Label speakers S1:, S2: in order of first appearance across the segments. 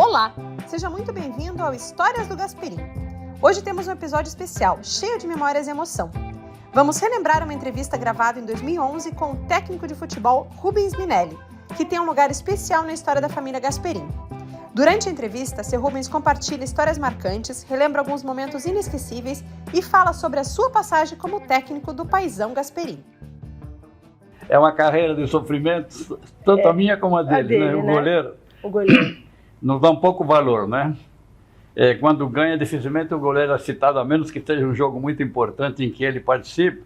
S1: Olá, seja muito bem-vindo ao Histórias do Gasperim. Hoje temos um episódio especial, cheio de memórias e emoção. Vamos relembrar uma entrevista gravada em 2011 com o técnico de futebol Rubens Minelli, que tem um lugar especial na história da família Gasperim. Durante a entrevista, seu Rubens compartilha histórias marcantes, relembra alguns momentos inesquecíveis e fala sobre a sua passagem como técnico do Paizão Gasperim.
S2: É uma carreira de sofrimentos, tanto a minha como a dele, né? O goleiro nos dá um pouco valor, né? Quando ganha, dificilmente o goleiro é citado, a menos que seja um jogo muito importante em que ele participe,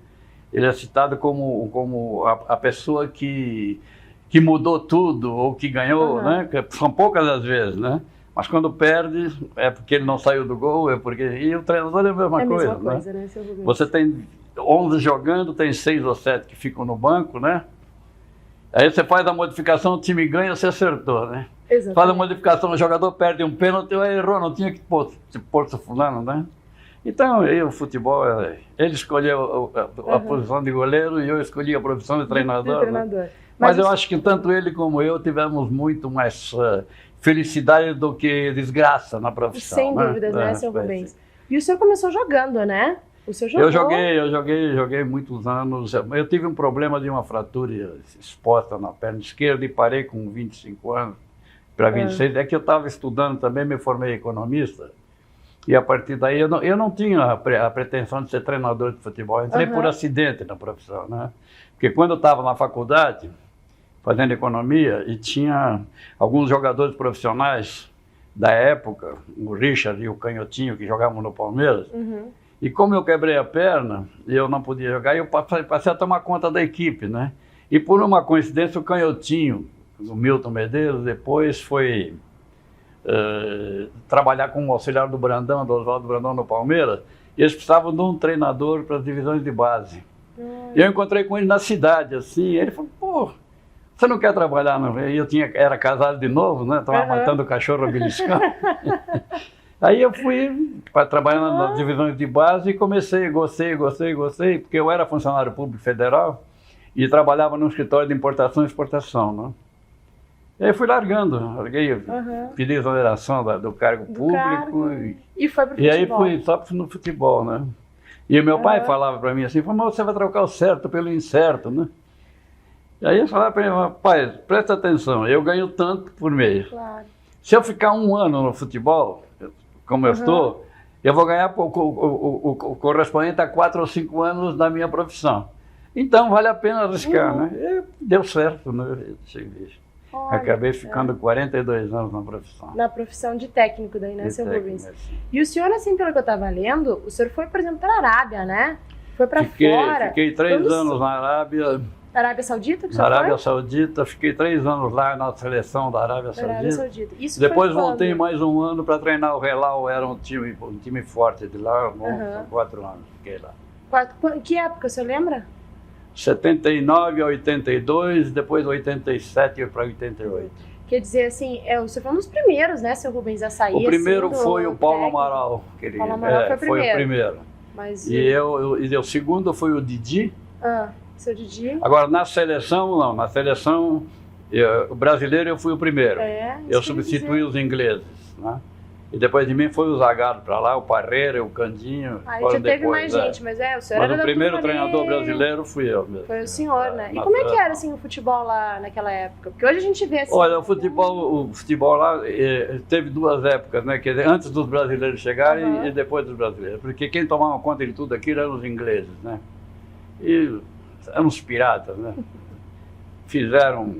S2: ele é citado como a pessoa que mudou tudo ou que ganhou, né? São poucas as vezes, né? Mas quando perde, é porque ele não saiu do gol, é porque... E o treinador é a mesma coisa, né? Você tem 11 jogando, tem 6 ou 7 que ficam no banco, né? Aí você faz a modificação, o time ganha, você acertou, né? Exatamente. Faz a modificação, o jogador perde um pênalti, errou, não tinha que pôr fulano, né? Então, o futebol, ele escolheu a posição de goleiro e eu escolhi a profissão de treinador. Né? Mas eu acho que tanto ele como eu tivemos muito mais felicidade do que desgraça na profissão.
S3: Sem dúvidas, né, seu Rubens? E o senhor começou jogando, né? O senhor jogou?
S2: Eu joguei muitos anos. Eu tive um problema de uma fratura exposta na perna esquerda e parei com 25 anos para 26. É que eu estava estudando também, me formei economista. E a partir daí eu não tinha a pretensão de ser treinador de futebol. Eu entrei por acidente na profissão, né? Porque quando eu estava na faculdade, fazendo economia, e tinha alguns jogadores profissionais da época, o Richard e o Canhotinho, que jogavam no Palmeiras, e como eu quebrei a perna e eu não podia jogar, eu passei a tomar conta da equipe, né? E por uma coincidência, o Canhotinho, o Milton Medeiros, depois foi trabalhar como auxiliar do Brandão, do Oswaldo Brandão no Palmeiras, e eles precisavam de um treinador para as divisões de base. E eu encontrei com ele na cidade, assim, e ele falou, pô, você não quer trabalhar? Não? E eu era casado de novo, né? Estava matando o cachorro beliscando. Aí eu fui para trabalhar nas divisões de base e comecei, gostei, porque eu era funcionário público federal e trabalhava no escritório de importação e exportação, né? E aí fui larguei, pedi exoneração do cargo público.
S3: E foi pro futebol.
S2: E aí fui só no futebol, né? E o meu pai falava para mim assim, mas você vai trocar o certo pelo incerto, né? E aí eu falava para ele, pai, presta atenção, eu ganho tanto por mês. Claro. Se eu ficar um ano no futebol, como eu estou, eu vou ganhar o correspondente a 4 ou 5 anos da minha profissão. Então vale a pena arriscar, né? E deu certo, né? Acabei ficando 42 anos na profissão.
S3: Na profissão de técnico daí, né, seu Rubens? E o senhor, assim, pelo que eu estava lendo, o senhor foi, por exemplo, para a Arábia, né? Foi para fora.
S2: Fiquei 3 anos na Arábia.
S3: Na Arábia Saudita?
S2: Na Arábia Saudita, fiquei 3 anos lá na seleção da Arábia Saudita.
S3: Isso
S2: depois voltei mais um ano para treinar o Helal, era um time forte de lá, 4 anos fiquei lá.
S3: Que época, o senhor lembra?
S2: 79 a 82, depois 87 para 88.
S3: Quer dizer, assim, o senhor foi um dos primeiros, né, seu Rubens, a sair.
S2: O primeiro foi o Paulo Amaral.
S3: Paulo Amaral foi
S2: o primeiro.
S3: Mas,
S2: e o segundo foi o Didi.
S3: Seu Didi.
S2: Agora, na seleção, não. Na seleção, o brasileiro eu fui o primeiro. Eu substituí os ingleses, né? E depois de mim foi o Zagallo para lá, o Parreira, o Candinho.
S3: Aí já teve mais gente, mas o senhor era
S2: o primeiro treinador brasileiro fui eu mesmo.
S3: Foi o senhor, né? E como é que era, assim, o futebol lá naquela época? Porque hoje a gente vê assim...
S2: Olha, o futebol lá teve 2 épocas, né? Quer dizer, antes dos brasileiros chegarem e depois dos brasileiros. Porque quem tomava conta de tudo aquilo eram os ingleses, né? E eram uns piratas, né? Fizeram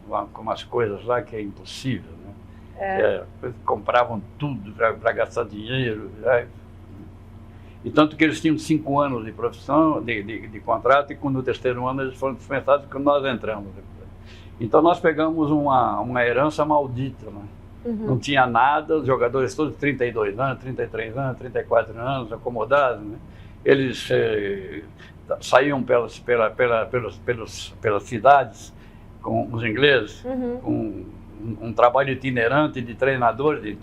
S2: umas coisas lá que é impossível, né? Compravam tudo para gastar dinheiro. Né? E tanto que eles tinham 5 anos de profissão, de contrato, e no 3º ano eles foram dispensados quando nós entramos. Então nós pegamos uma herança maldita, né? Não tinha nada, os jogadores todos de 32 anos, 33 anos, 34 anos, acomodados, né? Eles saíam pelas cidades com os ingleses, com um trabalho itinerante de treinador de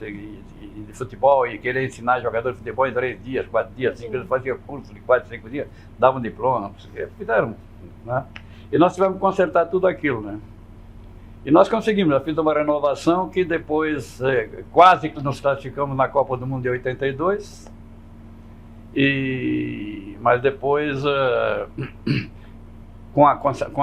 S2: futebol e querer ensinar jogadores de futebol em 3 dias, 4 dias, 5 dias, fazia curso de 4, 5 dias, davam diploma, fizeram, né? E nós tivemos que consertar tudo aquilo, né? E nós conseguimos, eu fiz uma renovação que depois quase que nos classificamos na Copa do Mundo de 82, mas depois, com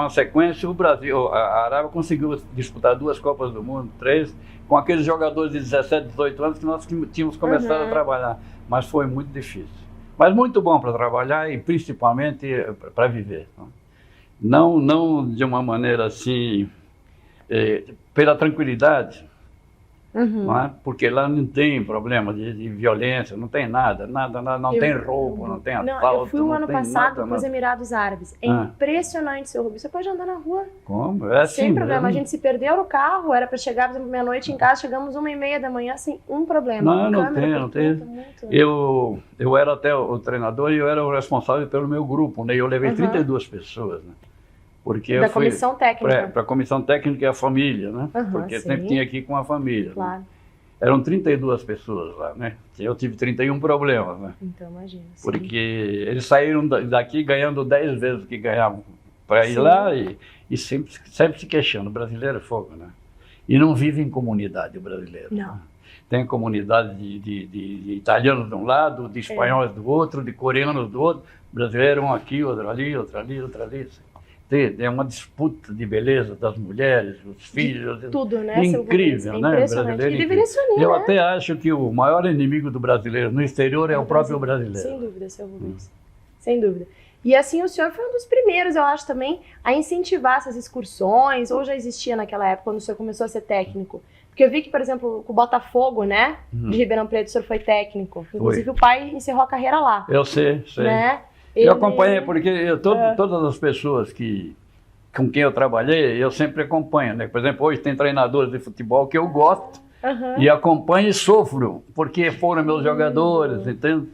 S2: a sequência, o Brasil, a Arábia conseguiu disputar 2 Copas do Mundo, 3, com aqueles jogadores de 17, 18 anos que nós tínhamos começado a trabalhar, mas foi muito difícil. Mas muito bom para trabalhar e principalmente para viver. Não de uma maneira assim, pela tranquilidade, não é? Porque lá não tem problema de violência, não tem nada, não tem roubo, não tem assalto.
S3: Eu fui o ano passado para os Emirados Árabes. É impressionante, seu Rubens. Você pode andar na rua.
S2: Como? É assim,
S3: sem problema. A gente se perdeu no carro, era para chegar, por exemplo, meia-noite em casa, chegamos 1h30 da manhã sem um problema.
S2: Não tem. Eu era até o treinador e eu era o responsável pelo meu grupo, né? Eu levei 32 pessoas, né? Porque
S3: da comissão técnica.
S2: Para a comissão técnica e a família, né? Porque sempre tinha aqui com a família.
S3: Claro.
S2: Né? Eram 32 pessoas lá, né? Eu tive 31 problemas, né?
S3: Então, imagina.
S2: Porque eles saíram daqui ganhando 10 vezes o que ganhavam para ir lá e sempre se queixando. O brasileiro é fogo, né? E não vive em comunidade, o brasileiro.
S3: Não.
S2: Né? Tem comunidade de italianos de um lado, de espanhóis do outro, de coreanos do outro. Brasileiro um aqui, outro ali, outro ali, outro ali. É uma disputa de beleza das mulheres, os filhos.
S3: Tudo, né?
S2: Incrível, né?
S3: Brasileiro. E deveria se unir,
S2: Eu até acho que o maior inimigo do brasileiro no exterior é o próprio brasileiro.
S3: Sem dúvida, seu Rubens. Sem dúvida. E assim, o senhor foi um dos primeiros, eu acho, também, a incentivar essas excursões, ou já existia naquela época, quando o senhor começou a ser técnico? Porque eu vi que, por exemplo, com o Botafogo, né, de Ribeirão Preto, o senhor foi técnico. Inclusive, o pai encerrou a carreira lá.
S2: Eu sei.
S3: Né?
S2: Eu acompanhei, porque todas as pessoas com quem eu trabalhei, eu sempre acompanho, né? Por exemplo, hoje tem treinadores de futebol que eu gosto e acompanho e sofro, porque foram meus jogadores, entende?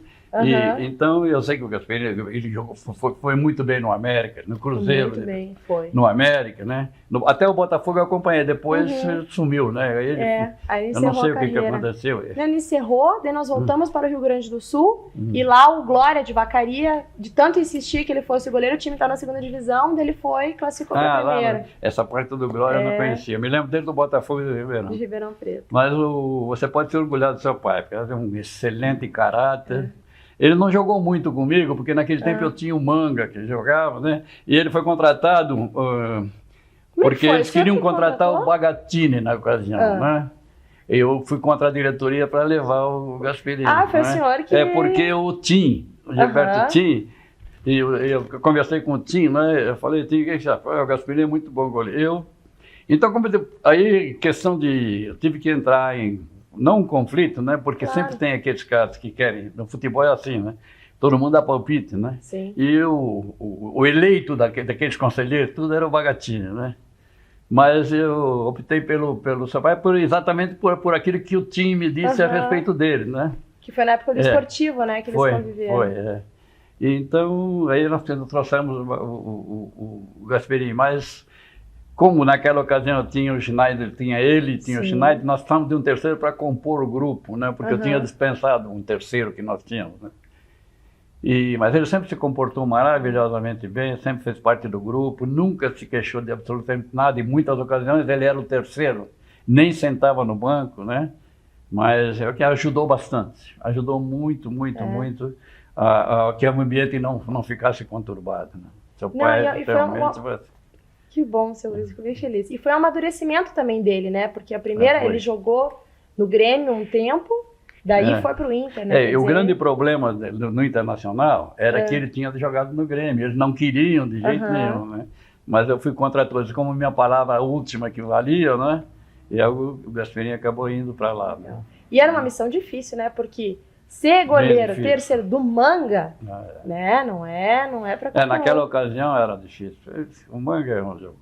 S2: Então, eu sei que o Gasperini, ele jogou, foi muito bem no América, no Cruzeiro.
S3: Muito bem, foi.
S2: No América, né? Até o Botafogo eu acompanhei, depois sumiu, né?
S3: Aí
S2: eu não sei o que aconteceu.
S3: Ele encerrou, daí nós voltamos para o Rio Grande do Sul, e lá o Glória de Vacaria, de tanto insistir que ele fosse o goleiro, o time estava na segunda divisão, daí ele foi e classificou para a primeira.
S2: Lá, essa parte do Glória eu não conhecia. Eu me lembro desde do Botafogo e do Ribeirão.
S3: De Ribeirão Preto.
S2: Mas você pode se orgulhar do seu pai, porque ele tem um excelente caráter. Ele não jogou muito comigo, porque naquele tempo eu tinha o Manga, que jogava, né? E ele foi contratado porque eles queriam contratar o Bagatini na ocasião, né? Eu fui contra a diretoria para levar o Gasperini.
S3: Foi o senhor que...
S2: Porque o Tim, o Gilberto Tim, eu conversei com o Tim, né? Eu falei, Tim, o que você acha? O Gasperini é muito bom goleiro. Então, aí, questão de... Eu tive que entrar não um conflito, né? Porque sempre tem aqueles caras que querem... No futebol é assim, né? Todo mundo dá palpite, né?
S3: Sim.
S2: E o eleito daqueles conselheiros, tudo era o Bagatini, né? Mas eu optei pelo seu pai exatamente por aquilo que o time disse a respeito dele, né?
S3: Que foi na época do esportivo, né? Que eles conviveram.
S2: Foi. Então, aí nós trouxemos o Gasperini, mas... Como naquela ocasião tinha o Schneider, tinha o Schneider, nós precisamos de um terceiro para compor o grupo, né? Porque eu tinha dispensado um terceiro que nós tínhamos, né? Mas ele sempre se comportou maravilhosamente bem, sempre fez parte do grupo, nunca se queixou de absolutamente nada. Em muitas ocasiões ele era o terceiro, nem sentava no banco, né? Mas é o que ajudou bastante, ajudou muito a que o ambiente não ficasse conturbado, né? Seu pai realmente...
S3: Que bom, seu Luiz, fico bem feliz. E foi um amadurecimento também dele, né? Porque a primeira ele jogou no Grêmio um tempo, daí foi pro Inter, né?
S2: O grande problema no Internacional era que ele tinha jogado no Grêmio, eles não queriam de jeito nenhum, né? Mas eu fui contra todos, como minha palavra última que valia, né? E aí o Gasperini acabou indo para lá, né?
S3: E era uma missão difícil, né? Porque ser goleiro, terceiro do Manga, né? Não é para qualquer
S2: naquela ocasião era difícil. O Manga é um jogo.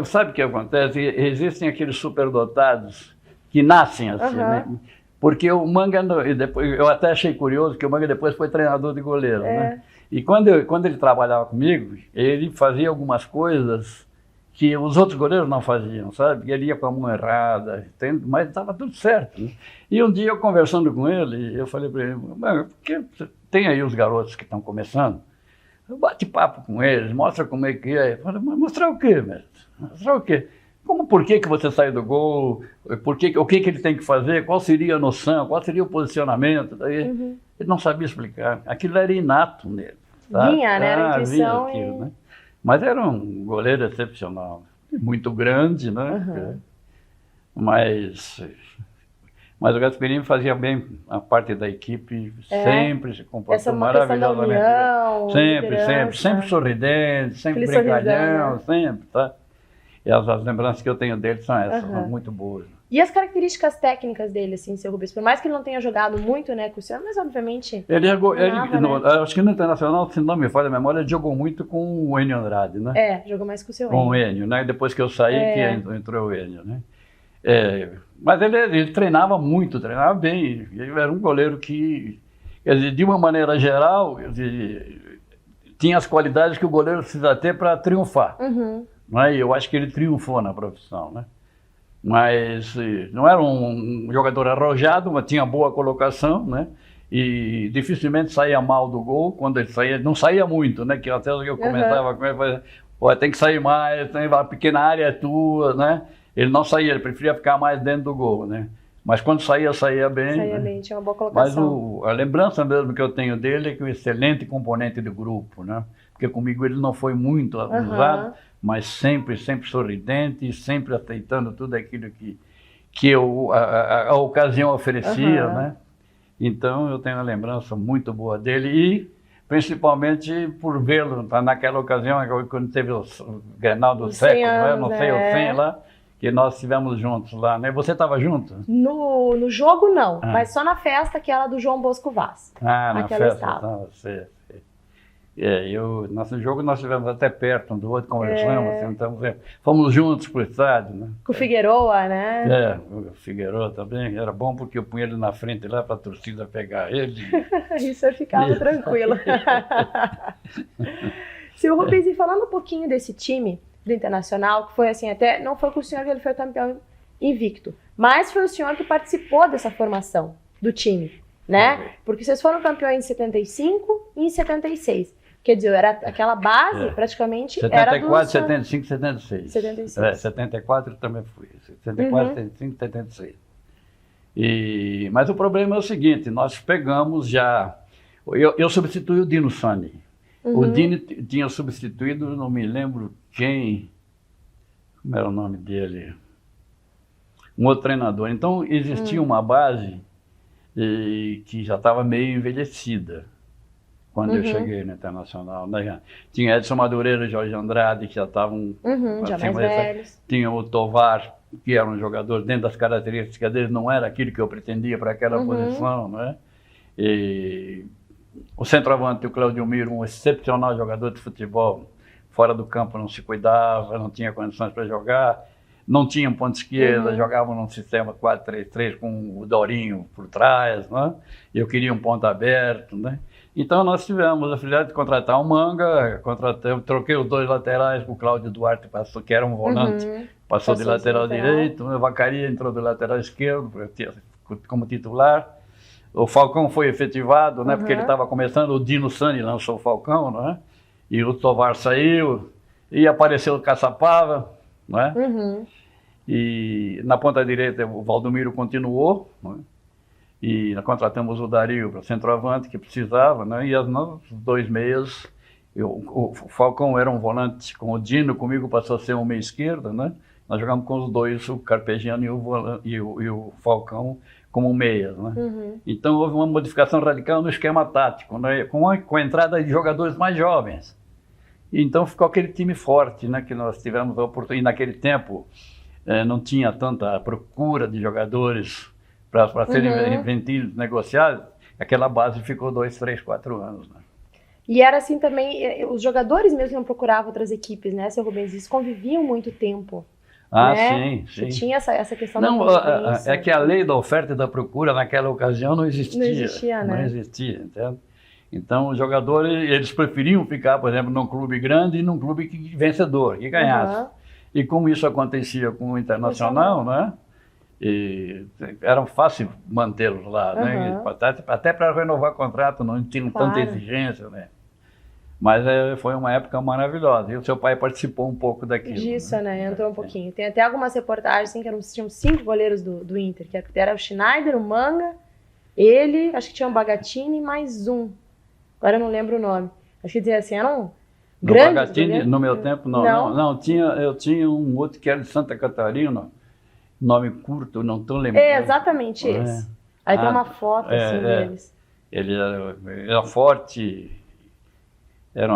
S2: Sabe o que acontece? Existem aqueles superdotados que nascem assim, né? Porque o Manga, eu até achei curioso que o Manga depois foi treinador de goleiro, né? E quando ele trabalhava comigo, ele fazia algumas coisas que os outros goleiros não faziam, sabe? Ele ia com a mão errada, mas estava tudo certo, né? E um dia eu conversando com ele, eu falei para ele, porque tem aí os garotos que estão começando, bate papo com eles, mostra como é que é. Eu falei, mas mostrar o quê, mestre? Mostrar o quê? por que você saiu do gol, o que ele tem que fazer, qual seria a noção, qual seria o posicionamento. Daí, ele não sabia explicar. Aquilo era inato nele. Tá?
S3: Vinha, né? Era intuição
S2: vinha aquilo, né? Mas era um goleiro excepcional. Muito grande, né? Mas o Gasperini fazia bem a parte da equipe, sempre se comportou maravilhosamente bem. Sempre sorridente, sempre brincalhão, sempre, tá? E as lembranças que eu tenho dele são essas, são muito boas.
S3: E as características técnicas dele, assim, seu Rubens? Por mais que ele não tenha jogado muito, né, com o senhor, mas obviamente...
S2: Acho que no Internacional, se não me falha a memória, ele jogou muito com o Enio Andrade, né?
S3: Jogou mais com o seu Enio.
S2: Com o Enio, né? Depois que eu saí, que entrou o Enio, né? Mas ele treinava muito, treinava bem. Ele era um goleiro que, quer dizer, de uma maneira geral, tinha as qualidades que o goleiro precisa ter para triunfar. Né? E eu acho que ele triunfou na profissão, né? Mas não era um jogador arrojado, mas tinha boa colocação, né? E dificilmente saía mal do gol. Quando ele saía, não saía muito, né? Que até eu comentava com ele, tem que sair mais, a pequena área é tua, né? Ele não saía, ele preferia ficar mais dentro do gol, né? Mas quando saía bem.
S3: Saía bem, tinha uma boa colocação.
S2: Mas a lembrança mesmo que eu tenho dele é que o excelente componente do grupo, né? Porque comigo ele não foi muito abusado, mas sempre sorridente, sempre aceitando tudo aquilo que a ocasião oferecia, né? Então eu tenho uma lembrança muito boa dele e principalmente por vê-lo naquela ocasião, quando teve o Grenal do século, né? Não sei, o 100 lá, que nós estivemos juntos lá, né? Você estava junto?
S3: No jogo não, mas só na festa que era do João Bosco Vaz.
S2: Na festa, sei. Nosso jogo nós estivemos até perto um do outro, conversamos, então, fomos juntos para o estádio, né?
S3: Com o Figueroa, né?
S2: O Figueroa também, era bom porque eu punha ele na frente lá para a torcida pegar ele.
S3: Isso eu ficava tranquilo. Seu Rubens, e falando um pouquinho desse time do Internacional, que foi assim, até não foi com o senhor que ele foi campeão invicto, mas foi o senhor que participou dessa formação do time, né? Porque vocês foram campeões em 75 e em 76. Quer dizer, era aquela base, praticamente,
S2: 74,
S3: era do...
S2: 75, 76.
S3: 76.
S2: 74 também fui. 74, 75, 76. Mas o problema é o seguinte, nós pegamos já... Eu substituí o Dino Sani. O Dino tinha substituído, não me lembro quem... Como era o nome dele? Um outro treinador. Então, existia uma base que já estava meio envelhecida quando eu cheguei no Internacional, né? Tinha Edson Madureira e Jorge Andrade, que já estavam...
S3: já mais velhos.
S2: Tinha o Tovar, que era um jogador, dentro das características dele, não era aquilo que eu pretendia para aquela posição, né? E o centroavante, o Claudio Miro, um excepcional jogador de futebol, fora do campo não se cuidava, não tinha condições para jogar, não tinha um ponto esquerda, jogavam num sistema 4-3-3 com o Dorinho por trás, né? E eu queria um ponto aberto, né? Então nós tivemos a felicidade de contratar o Manga, troquei os dois laterais, o Cláudio Duarte passou, que era um volante, passou de lateral direito, o Vacaria entrou do lateral esquerdo como titular. O Falcão foi efetivado, né, porque ele estava começando, o Dino Sani lançou o Falcão, né? E o Tovar saiu, e apareceu o Caçapava, né? E na ponta direita o Valdomiro continuou, né? E nós contratamos o Dario para o centroavante que precisava, né? E os dois meias, o Falcão era um volante com o Dino, comigo passou a ser um meia esquerda, né? Nós jogamos com os dois, o Carpegiani e o Falcão como meias, né? Então houve uma modificação radical no esquema tático, né? Com a entrada de jogadores mais jovens. E então ficou aquele time forte, né? Que nós tivemos a oportunidade, e naquele tempo não tinha tanta procura de jogadores para serem vendidos, negociados, aquela base ficou 2, 3, 4 anos. Né?
S3: E era assim também, os jogadores mesmo não procuravam outras equipes, né, seu Rubens? Eles conviviam muito tempo. Né?
S2: Sim.
S3: E tinha essa questão
S2: não,
S3: da convivência.
S2: É que a lei da oferta e da procura naquela ocasião não existia.
S3: Não existia, né?
S2: Não existia, entende? Então os jogadores, eles preferiam ficar, por exemplo, num clube grande e num clube vencedor, que ganhasse. E como isso acontecia com o Internacional, né? E era fácil mantê-los lá, né? Até para renovar contrato não tinham tanta exigência, né? Mas foi uma época maravilhosa. E o seu pai participou um pouco daquilo.
S3: Disso, né? Entrou um pouquinho. Tem até algumas reportagens assim, que tinham 5 goleiros do Inter, que era o Schneider, o Manga, ele, acho que tinha o Bagatini e mais um. Agora eu não lembro o nome. Acho que dizia assim, eram grandes.
S2: Bagatini, no meu tempo, não. Eu tinha um outro que era de Santa Catarina, nome curto, não estou lembrando.
S3: É, exatamente esse. Aí tem uma foto assim deles.
S2: Ele era forte.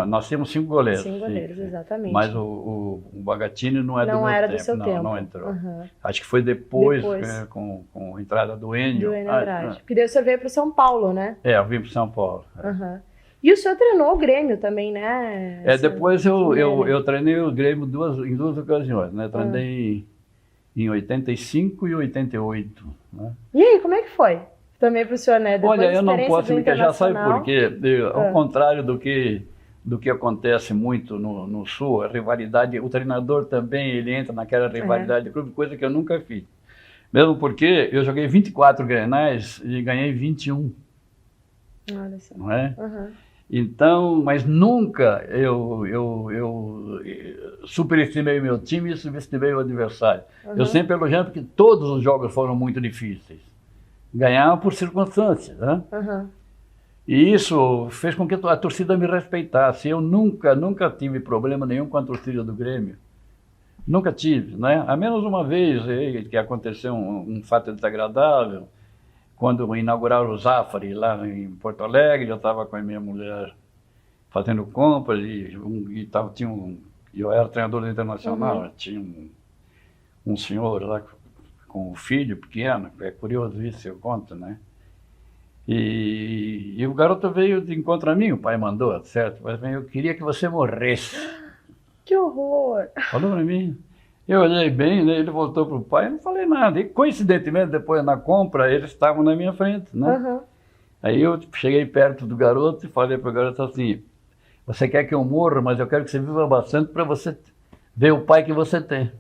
S2: Nós tínhamos 5 goleiros.
S3: 5 goleiros, exatamente.
S2: Mas o Bagatini não é do meu tempo.
S3: Não era do seu tempo.
S2: Não entrou. Acho que foi depois. Com a entrada do Enio.
S3: Do Enio Andrade. Porque daí você veio para o São Paulo, né?
S2: Eu vim para São Paulo.
S3: E o senhor treinou o Grêmio também, né?
S2: Depois eu treinei o Grêmio em 2 ocasiões, né? Treinei em 85 e 88. Né?
S3: E aí, como é que foi? Também para o senhor, né? Depois
S2: olha, eu não posso me queixar, sabe por quê? Ao contrário do que acontece muito no Sul, a rivalidade, o treinador também, ele entra naquela rivalidade de clube, coisa que eu nunca fiz. Mesmo porque eu joguei 24 Grenais e ganhei 21.
S3: Olha só.
S2: Não é? Então, mas nunca eu superestimei meu time e subestimei o adversário. Eu sempre elogiei porque todos os jogos foram muito difíceis. Ganhava por circunstâncias, né? E isso fez com que a torcida me respeitasse. Eu nunca tive problema nenhum com a torcida do Grêmio. Nunca tive, né? A menos uma vez que aconteceu um fato desagradável, quando inauguraram o Zafari lá em Porto Alegre, eu estava com a minha mulher fazendo compras eu era treinador do Internacional, tinha um senhor lá com um filho pequeno, é curioso isso, eu conto, né? E o garoto veio de encontro a mim, o pai mandou, certo? Mas eu queria que você morresse.
S3: Que horror!
S2: Falou para mim. Eu olhei bem, né? Ele voltou para o pai, eu não falei nada. E coincidentemente, depois na compra, eles estavam na minha frente, né? Aí eu cheguei perto do garoto e falei para o garoto assim, você quer que eu morra, mas eu quero que você viva bastante para você ver o pai que você tem.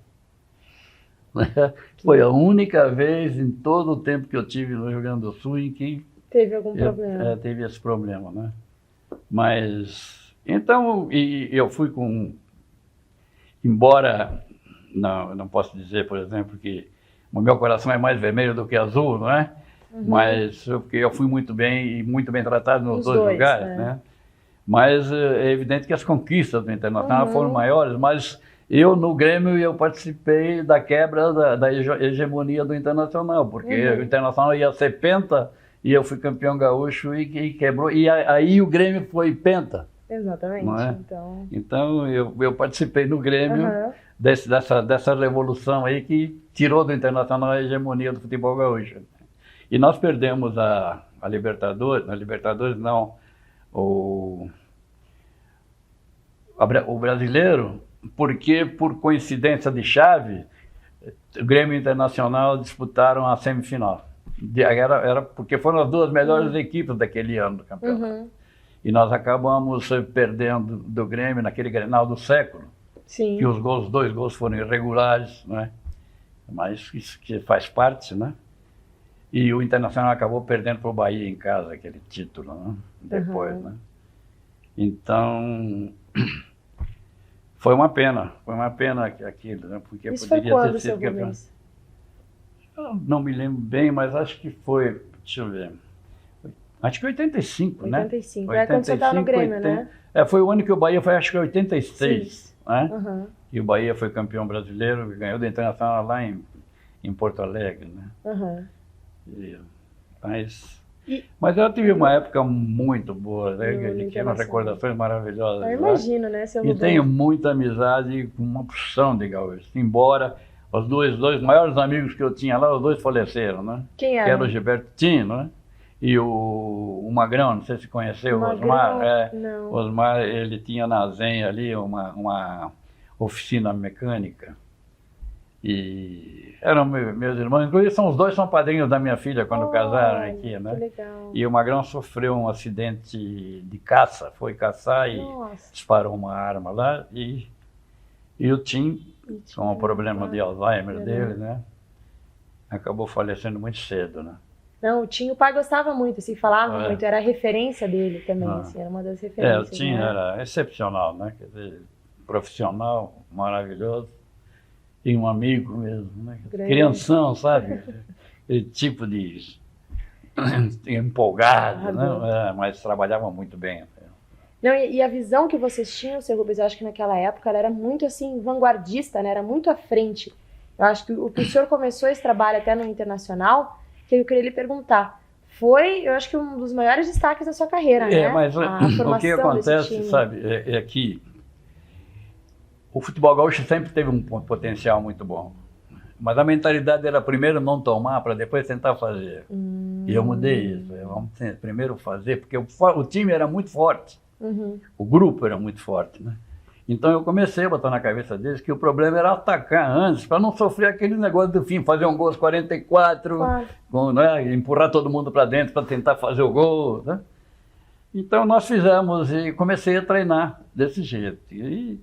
S2: Foi a única vez em todo o tempo que eu tive no Rio Grande do Sul em que
S3: teve algum problema.
S2: Teve esse problema, né? Mas, então, eu fui embora, não posso dizer, por exemplo, que o meu coração é mais vermelho do que azul, não é? Mas, porque eu fui muito bem tratado nos dois lugares, né? Mas é evidente que as conquistas do Internacional foram maiores, mas no Grêmio eu participei da quebra da hegemonia do Internacional, porque o Internacional ia ser penta e eu fui campeão gaúcho e quebrou, e aí o Grêmio foi penta.
S3: Exatamente.
S2: Não é? Então eu participei no Grêmio dessa revolução aí que tirou do Internacional a hegemonia do futebol gaúcho. E nós perdemos a Libertadores não, o brasileiro, porque por coincidência de chave, o Grêmio e o Internacional disputaram a semifinal. Era porque foram as 2 melhores equipes daquele ano do campeonato. E nós acabamos perdendo do Grêmio naquele Grenal do século.
S3: Sim.
S2: Que os 2 gols foram irregulares, né? Mas isso que faz parte, né? E o Internacional acabou perdendo para o Bahia em casa aquele título, né? Depois, né? Então, foi uma pena aquilo, né? Porque
S3: isso
S2: poderia
S3: foi quando,
S2: ter sido campeão. Eu não me lembro bem, mas acho que foi, deixa eu ver, acho que 85, né?
S3: 85, quando você estava no Grêmio, né?
S2: Foi o ano que o Bahia foi, acho que 86, né? E o Bahia foi campeão brasileiro, ganhou do Internacional lá em Porto Alegre, né? Mas eu tive uma época muito boa, né? Que eram recordações maravilhosas.
S3: Eu imagino, né?
S2: E tenho muita amizade com uma porção de gaúchos. Embora os dois maiores amigos que eu tinha lá, os 2 faleceram, né?
S3: Quem era?
S2: Que era o Gilberto Tino, né? E o Magrão, não sei se conheceu, o Osmar.
S3: Não.
S2: Osmar, ele tinha na Zenha ali uma oficina mecânica. E eram meus irmãos, inclusive os 2 são padrinhos da minha filha quando casaram aqui, né?
S3: Que legal.
S2: E o Magrão sofreu um acidente de caça, foi caçar e disparou uma arma lá, e o Tim, com o problema de Alzheimer dele, né? Acabou falecendo muito cedo, né?
S3: Não, o pai gostava muito, assim, falava muito, era a referência dele também, assim, era uma das referências.
S2: O Tinho era excepcional, né? Quer dizer, profissional, maravilhoso, e um amigo mesmo, né? Crianção, sabe? Aquele tipo de empolgado, né? Mas trabalhava muito bem.
S3: Não, e a visão que vocês tinham, seu Rubens, eu acho que naquela época ela era muito assim, vanguardista, né? Era muito à frente. Eu acho que o senhor começou esse trabalho até no Internacional, que eu queria lhe perguntar. Foi, eu acho que um dos maiores destaques da sua carreira, né?
S2: Mas o que acontece, sabe, é que o futebol gaúcho sempre teve um potencial muito bom. Mas a mentalidade era primeiro não tomar para depois tentar fazer. E eu mudei isso. Vamos primeiro fazer, porque o time era muito forte. O grupo era muito forte, né? Então eu comecei a botar na cabeça deles que o problema era atacar antes, para não sofrer aquele negócio do fim, fazer um gol aos 44, né? Empurrar todo mundo para dentro para tentar fazer o gol, né? Então nós fizemos e comecei a treinar desse jeito. E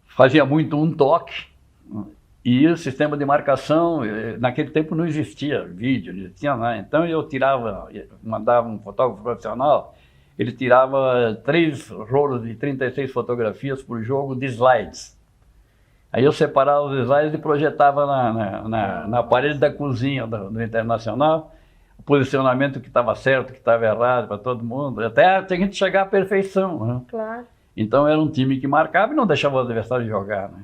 S2: fazia muito um toque. E o sistema de marcação, naquele tempo não existia vídeo, não existia nada. Então eu mandava um fotógrafo profissional, ele tirava 3 rolos de 36 fotografias por jogo de slides. Aí eu separava os slides e projetava na parede da cozinha do Internacional, o posicionamento que estava certo, que estava errado para todo mundo, até a gente chegar à perfeição. Né?
S3: Claro.
S2: Então era um time que marcava e não deixava o adversário jogar, né?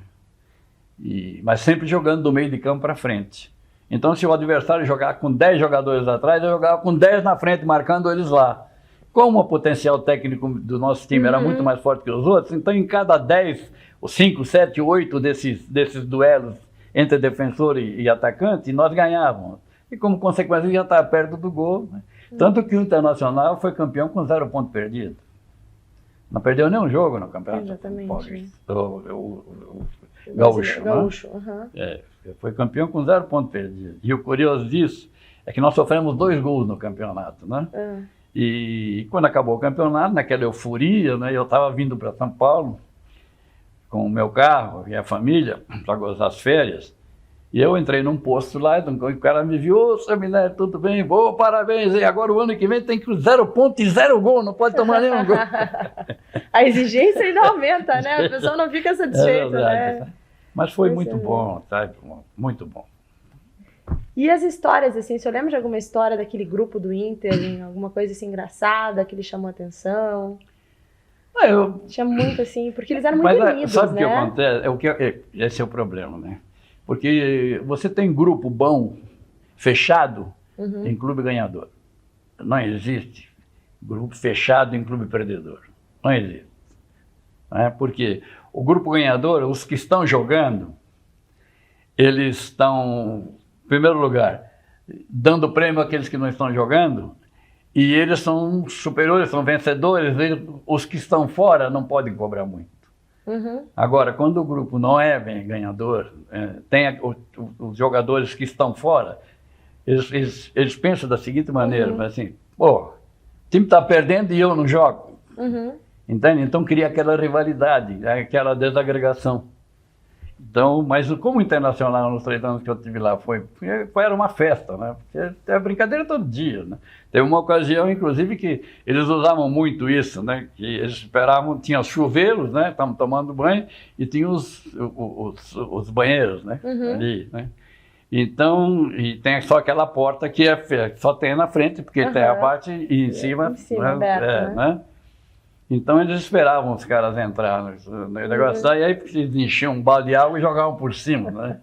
S2: Mas sempre jogando do meio de campo para frente. Então se o adversário jogar com 10 jogadores atrás, eu jogava com 10 na frente, marcando eles lá. Como o potencial técnico do nosso time era muito mais forte que os outros, então em cada 10, 5, 7, 8 desses duelos entre defensor e atacante, nós ganhávamos. E como consequência já estava perto do gol. Né? Tanto que o Internacional foi campeão com 0 ponto perdido. Não perdeu nenhum jogo no campeonato.
S3: Exatamente.
S2: O Gaúcho. Foi campeão com 0 ponto perdido. E o curioso disso é que nós sofremos 2 gols no campeonato, né? E quando acabou o campeonato, naquela euforia, né, eu estava vindo para São Paulo com o meu carro e a família para gozar as férias. E eu entrei num posto lá, o cara me viu, ô, seu Minério, tudo bem? Boa, parabéns. E agora o ano que vem tem que 0 ponto e 0 gol, não pode tomar nenhum gol.
S3: A exigência ainda aumenta, né? A pessoa não fica satisfeita, né?
S2: Mas foi muito bom, sabe? Muito bom.
S3: E as histórias, assim, o senhor lembra de alguma história daquele grupo do Inter, alguma coisa assim engraçada que lhe chamou a atenção? Tinha muito, assim, porque eles eram muito unidos,
S2: sabe
S3: né?
S2: O que acontece? Esse é o problema, né? Porque você tem grupo bom, fechado, em clube ganhador. Não existe grupo fechado em clube perdedor. Não existe. Porque o grupo ganhador, os que estão jogando, eles estão, em primeiro lugar, dando prêmio àqueles que não estão jogando, e eles são superiores, são vencedores, os que estão fora não podem cobrar muito. Agora, quando o grupo não é bem ganhador, tem os jogadores que estão fora, eles pensam da seguinte maneira, assim, o time está perdendo e eu não jogo. Entende? Então cria aquela rivalidade, aquela desagregação. Então, mas como Internacional, nos 3 anos que eu estive lá, era uma festa, né? Porque é brincadeira todo dia, né? Teve uma ocasião, inclusive, que eles usavam muito isso, né? Que eles esperavam, tinha os chuveiros, né? Estavam tomando banho, e tinha os banheiros, né? Ali, né? Então, e tem só aquela porta que só tem na frente, porque tem a parte e em cima
S3: aberta,
S2: né? Então eles esperavam os caras entrar no negócio, e aí eles enchiam um balde de água e jogavam por cima, né?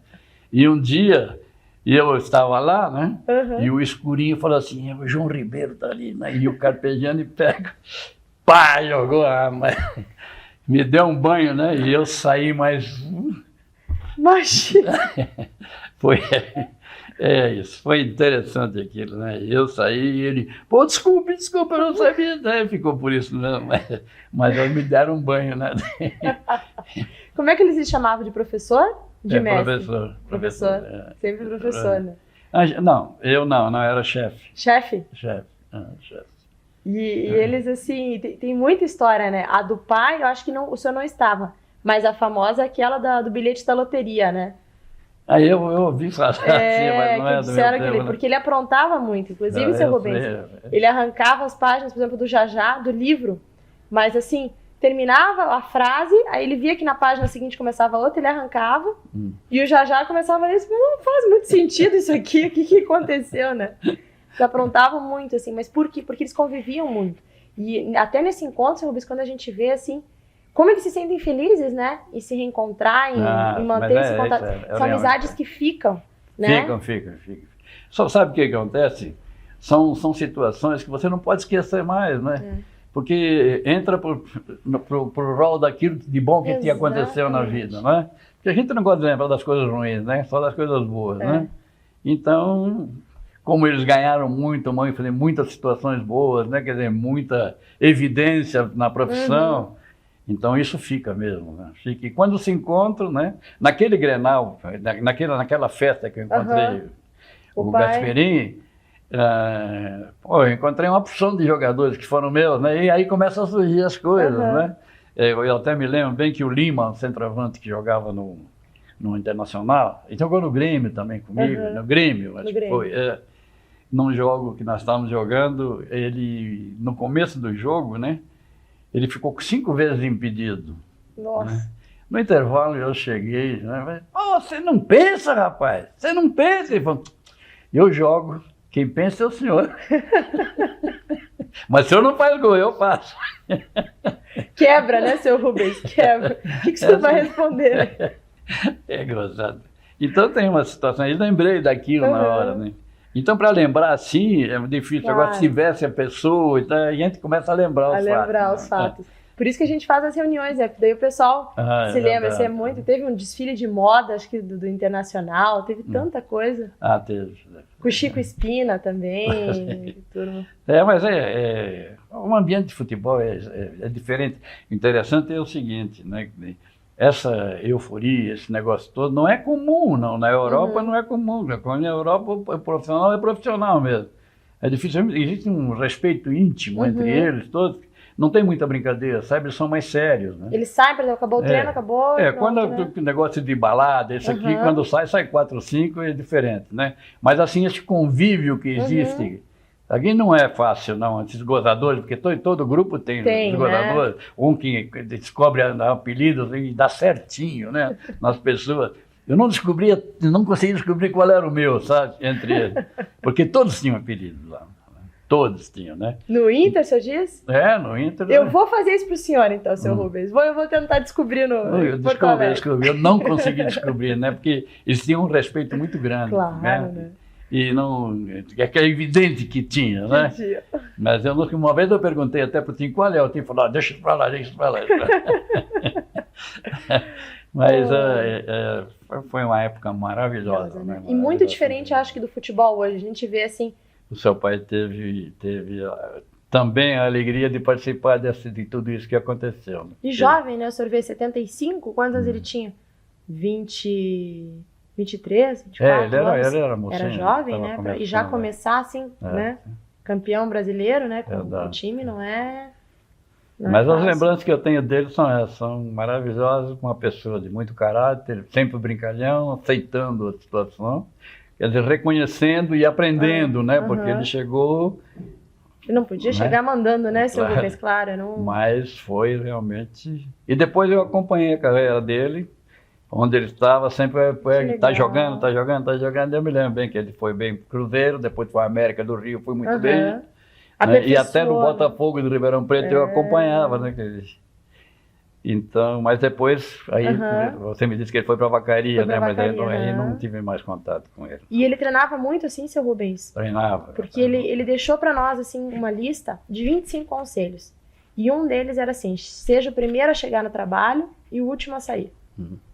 S2: E um dia, eu estava lá, né? E o escurinho falou assim, o João Ribeiro tá ali, né? E o carpejano e pega, pá, jogou a arma. Me deu um banho, né? E eu saí mais...
S3: Imagina!
S2: Foi isso, foi interessante aquilo, né? Eu saí e ele, desculpa, eu não sabia, né? Ficou por isso mesmo, mas eles me deram um banho, né?
S3: Como é que eles se chamavam de professor? De mestre?
S2: Professor.
S3: Sempre professor, né?
S2: Não, eu não, era chefe.
S3: Chefe?
S2: Chefe.
S3: E eles, assim, tem muita história, né? A do pai, eu acho que o senhor não estava, mas a famosa é aquela do bilhete da loteria, né?
S2: Aí eu ouvi falar assim, mas não é do meu tempo, né?
S3: Porque ele aprontava muito, inclusive, seu Rubens. Ele arrancava as páginas, por exemplo, do Jajá, do livro, mas assim, terminava a frase, aí ele via que na página seguinte começava outra, ele arrancava, e o Jajá começava a ler, não faz muito sentido isso aqui, o que aconteceu, né? Eles aprontavam muito, assim, mas por quê? Porque eles conviviam muito. E até nesse encontro, seu Rubens, quando a gente vê, assim, como eles se sentem felizes, né? E se reencontrar, em manter esse contato. São amizades que ficam, né?
S2: Ficam. Só sabe o que acontece? São situações que você não pode esquecer mais, né? Porque entra pro rol daquilo de bom que te aconteceu na vida, né? Porque a gente não gosta de lembrar das coisas ruins, né? Só das coisas boas, né? Então, como eles ganharam muito, muitas situações boas, né? Quer dizer, muita evidência na profissão. Então isso fica mesmo, né? Fica. E quando se encontram, né? Naquele Grenal, naquela festa que eu encontrei o Gasperini, eu encontrei uma opção de jogadores que foram meus, né? E aí começam a surgir as coisas, né? Eu até me lembro bem que o Lima, o centroavante que jogava no Internacional, ele jogou no Grêmio também comigo, no Grêmio, acho que foi. Num jogo que nós estávamos jogando, ele, no começo do jogo, né? Ele ficou 5 vezes impedido.
S3: Nossa.
S2: Né? No intervalo eu cheguei, né? Você não pensa, rapaz? Você não pensa? Ele falou, eu jogo, quem pensa é o senhor. Mas se o senhor não faz gol, eu faço.
S3: Quebra, né, seu Rubens? Quebra. O que o senhor vai responder?
S2: É gozado. Então tem uma situação, eu lembrei daquilo na hora, né? Então, para lembrar assim, é difícil. Claro. Agora, se tivesse a pessoa, então, a gente começa a lembrar os fatos.
S3: Por isso que a gente faz as reuniões, né? Porque daí o pessoal se lembra. Isso é muito. Teve um desfile de moda, acho que do Internacional, teve tanta coisa.
S2: Teve.
S3: Com o Chico Espina também. Tudo.
S2: Mas um ambiente de futebol é diferente. O interessante é o seguinte, né? Essa euforia, esse negócio todo, não é comum, não. Na Europa não é comum. Na Europa, o profissional é profissional mesmo. É difícil, existe um respeito íntimo entre eles todos. Não tem muita brincadeira, sabe? Eles são mais sérios, né?
S3: Eles saem, por exemplo, acabou o treino, acabou...
S2: Quando o negócio de balada, esse aqui, quando sai 4 ou 5, é diferente, né? Mas assim, esse convívio que existe... Aqui não é fácil, não, esses gozadores, porque todo grupo tem os gozadores. Né? Um que descobre apelidos e dá certinho, né, nas pessoas. Eu não consegui descobrir qual era o meu, sabe, entre eles. Porque todos tinham apelidos lá. Todos tinham, né?
S3: No Inter, o senhor diz?
S2: No Inter.
S3: Eu vou fazer isso pro senhor, então, seu Rubens. Eu vou tentar descobrir
S2: Eu descobri. Eu não consegui descobrir, né? Porque eles tinham um respeito muito grande.
S3: Claro, né?
S2: E não, é evidente que tinha, né? Mas uma vez eu perguntei até para o Tim, qual é o Tim? Falou, deixa isso para lá. Mas foi uma época maravilhosa. Né?
S3: E muito diferente, acho que, do futebol hoje. A gente vê assim...
S2: O seu pai teve também a alegria de participar de tudo isso que aconteceu. Né?
S3: E jovem, né? O senhor vê 75, quantos anos ele tinha? 23, 24 anos.
S2: Ele era mocinho.
S3: Era jovem, né? E já começar assim, né? Campeão brasileiro, né? Com o time não é...
S2: Mas as lembranças que eu tenho dele são maravilhosas, com uma pessoa de muito caráter, sempre brincalhão, aceitando a situação, quer dizer, reconhecendo e aprendendo, né? Porque ele chegou...
S3: Ele não podia chegar mandando, né, seu Rubens? Claro, não...
S2: Mas foi realmente... E depois eu acompanhei a carreira dele, onde ele estava, sempre tá jogando. Eu me lembro bem que ele foi bem pro Cruzeiro, depois foi a América do Rio, foi muito bem. Né? E até no Botafogo do Ribeirão Preto eu acompanhava, né? Então, mas depois, aí você me disse que ele foi para Vacaria, né? Mas aí não tive mais contato com ele.
S3: E ele treinava muito assim, seu Rubens?
S2: Treinava.
S3: Porque ele deixou para nós assim uma lista de 25 conselhos. E um deles era assim, seja o primeiro a chegar no trabalho e o último a sair.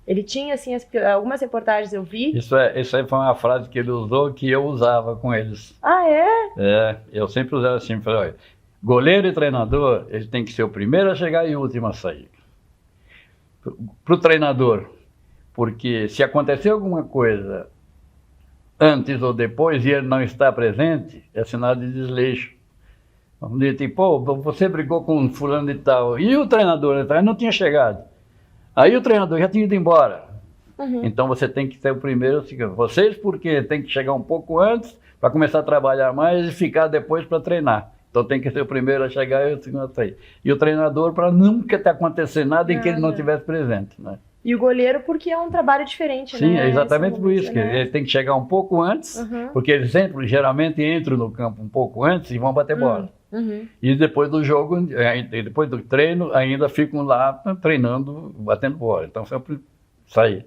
S3: Ele tinha, assim, algumas reportagens eu vi.
S2: Isso aí foi uma frase que ele usou que eu usava com eles.
S3: Ah, é?
S2: Eu sempre usava assim, falei, olha, goleiro e treinador, ele tem que ser o primeiro a chegar e o último a sair. Para o treinador, porque se acontecer alguma coisa antes ou depois e ele não está presente, é sinal de desleixo. Vamos dizer, tipo, você brigou com fulano e tal, e o treinador não tinha chegado. Aí o treinador já tinha ido embora. Então você tem que ser o primeiro, vocês porque tem que chegar um pouco antes para começar a trabalhar mais e ficar depois para treinar. Então tem que ser o primeiro a chegar e o segundo a sair. E o treinador para nunca ter acontecido nada em que ele não estivesse presente, né?
S3: E o goleiro porque é um trabalho diferente,
S2: Sim,
S3: né?
S2: é exatamente por isso, que ele tem que chegar um pouco antes, porque eles sempre, geralmente entram no campo um pouco antes e vão bater bola. E depois do jogo, depois do treino, ainda ficam lá treinando, batendo bola. Então sempre sair.